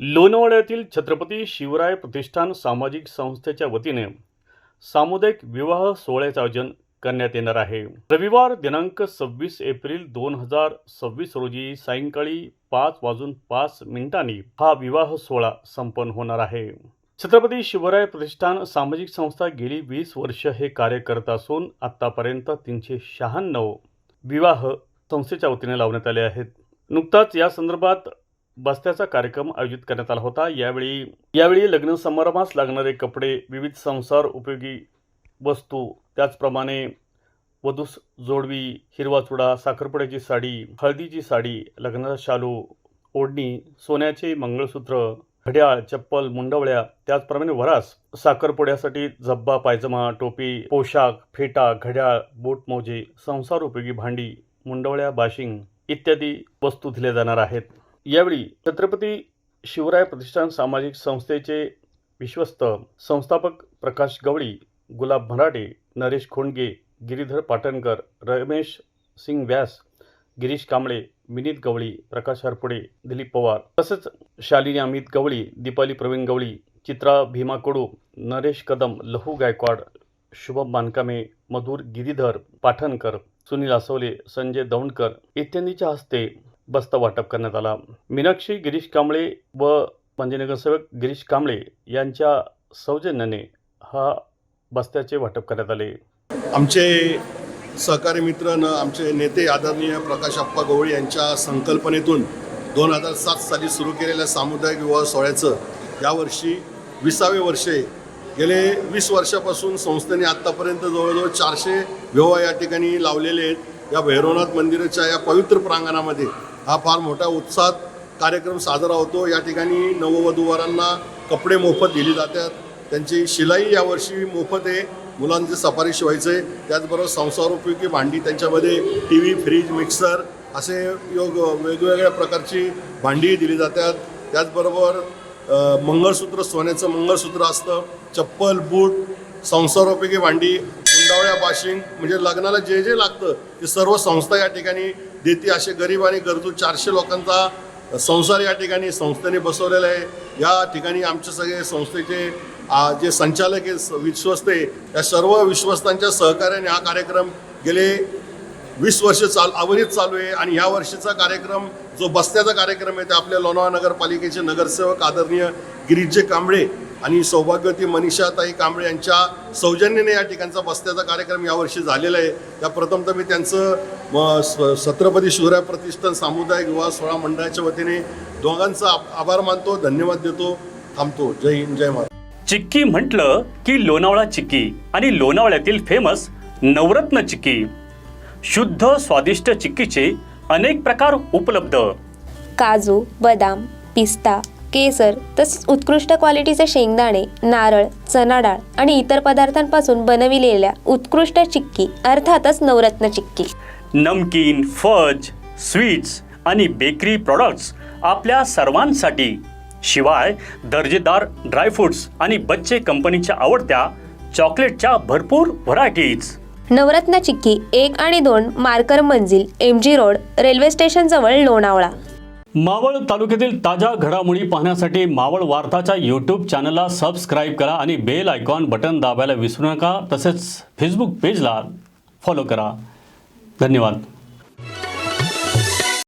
लोणावळ्यातील छत्रपती शिवराय प्रतिष्ठान सामाजिक संस्थेच्या वतीने सामुदायिक विवाह सोहळ्याचे आयोजन करण्यात येणार आहे। रविवार दिनांक 26 एप्रिल 2026 रोजी सायंकाळी 5:05 हा विवाह सोहळा संपन्न होणार आहे। छत्रपती शिवराय प्रतिष्ठान सामाजिक संस्था गेली 20 वर्ष हे कार्य करत असून आतापर्यंत 396 विवाह संस्थेच्या वतीने लावण्यात आले आहेत। नुकताच या संदर्भात बस्त्याचा कार्यक्रम आयोजित करण्यात आला होता। यावेळी लग्न समारंभास लागणारे कपडे, विविध संसार उपयोगी वस्तू, त्याचप्रमाणे वधूस जोडवी, हिरवा चुडा, साखरपुड्याची साडी, हळदीची साडी, लग्नाचा शालू, ओढणी, सोन्याचे मंगळसूत्र, घड्याळ, चप्पल, मुंडवळ्या, त्याचप्रमाणे वरास साखरपुड्यासाठी झब्बा, पायजमा, टोपी, पोशाख, फेटा, घड्याळ, बोट मोजे, संसार उपयोगी भांडी, मुंडवळ्या, बाशिंग इत्यादी वस्तू दिल्या जाणार आहेत। यावेळी छत्रपती शिवराय प्रतिष्ठान सामाजिक संस्थेचे विश्वस्त संस्थापक प्रकाश गवळी, गुलाब भराटे, नरेश खोंडगे, गिरीधर पाटणकर, रमेश सिंग व्यास, गिरीश कांबळे, विनीत गवळी, प्रकाश हरपुडे, दिलीप पवार तसेच शालिनी अमित गवळी, दीपाली प्रवीण गवळी, चित्रा भीमा कडू, नरेश कदम, लहू गायकवाड, शुभम बानकामे, मधुर गिरीधर पाटणकर, सुनील आसवले, संजय दौंडकर इत्यादींच्या हस्ते बस्ता वाटप करण्यात आला। मीनाक्षी गिरीश कांबळे व माजी नगरसेवक गिरीश कांबळे यांच्या सौजन्याने हा बस्त्याचे वाटप करण्यात आले। आमचे सहकारी मित्र आमचे नेते आदरणीय प्रकाश अप्पा गवळी यांच्या संकल्पनेतून 2007 साली सुरू केलेल्या सामुदायिक विवाह सोहळ्याचं यावर्षी 20वे वर्ष आहे। गेले 20 वर्षापासून संस्थेने आत्तापर्यंत जवळजवळ 400 विवाह या ठिकाणी लावलेले आहेत। या भैरवनाथ मंदिराच्या या पवित्र प्रांगणामध्ये हा फार मोठा उत्साहात कार्यक्रम साजरा होतो। या ठिकाणी नववधूवरांना कपडे मोफत दिले जातात, त्यांची शिलाई यावर्षी मोफत आहे, मुलांचे सफारी शिवायचे, त्याचबरोबर संसारोपयोगी भांडी, त्यांच्यामध्ये TV, फ्रीज, मिक्सर असे वेगवेगळ्या प्रकारची भांडी दिली जातात। त्याचबरोबर मंगळसूत्र, सोन्याचं मंगळसूत्र असतं, चप्पल, बूट, संसारोपयोगी भांडी, मुंडावळ्या, बाशिंग म्हणजे लग्नाला जे जे लागतं ते सर्व संस्था या ठिकाणी देते। असे गरीब आणि गरजू 400 लोकांचा संसार या ठिकाणी संस्थेने बसवलेला आहे। या ठिकाणी आमचे सगळे संस्थेचे जे संचालक आहे, विश्वस्त आहे, या सर्व विश्वस्तांच्या सहकार्याने हा कार्यक्रम गेले 20 वर्ष अवधीत चालू आहे। आणि या वर्षीचा कार्यक्रम जो बस्त्याचा कार्यक्रम आहे ते आपल्या लोणावळा नगरपालिकेचे नगरसेवक आदरणीय गिरीशजी कांबळे आणि सौभाग्यवती मनीषाताई कांबळे यांच्या सौजन्याने या ठिकाणचा बस्त्याचा कार्यक्रम यावर्षी झालेला आहे। त्या प्रथमतः मी त्यांचं छत्रपती शिवराय प्रतिष्ठान सामुदायिक विवाह सोहळा मंडळाच्या वतीने दोघांचा आभार मानतो, धन्यवाद देतो, थांबतो। जय हिंद, जय महाराष्ट्र। चिक्की म्हटलं की लोणावळा चिक्की आणि लोणावळ्यातील फेमस नवरत्न चिक्की। शुद्ध स्वादिष्ट चिक्कीचे अनेक प्रकार उपलब्ध। काजू, बदाम, पिस्ता, केसर तसेच उत्कृष्ट क्वालिटीचे शेंगदाणे, नारळ, चणा डाळ आणि इतर पदार्थांपासून बनविलेल्या उत्कृष्ट चिक्की अर्थातच नवरत्न चिक्की। नमकीन, फज, स्वीट्स आणि बेकरी प्रॉडक्ट्स आपल्या सर्वांसाठी, शिवाय दर्जेदार ड्रायफ्रुट्स आणि बच्चे कंपनीच्या आवडत्या चॉकलेटच्या भरपूर व्हरायटीज। नवरत्न चिक्की 1 आणि 2 मार्कर मंजिल, MG रोड, रेल्वे स्टेशन जवळ, लोणावळा। मावळ तालुक्यातील ताज्या घडामोडी पाहण्यासाठी मावळ वार्ताच्या YouTube चॅनलला सबस्क्राईब करा आणि बेल आयकॉन बटन दाबायला विसरू नका। तसेच फेसबुक पेजला फॉलो करा। धन्यवाद।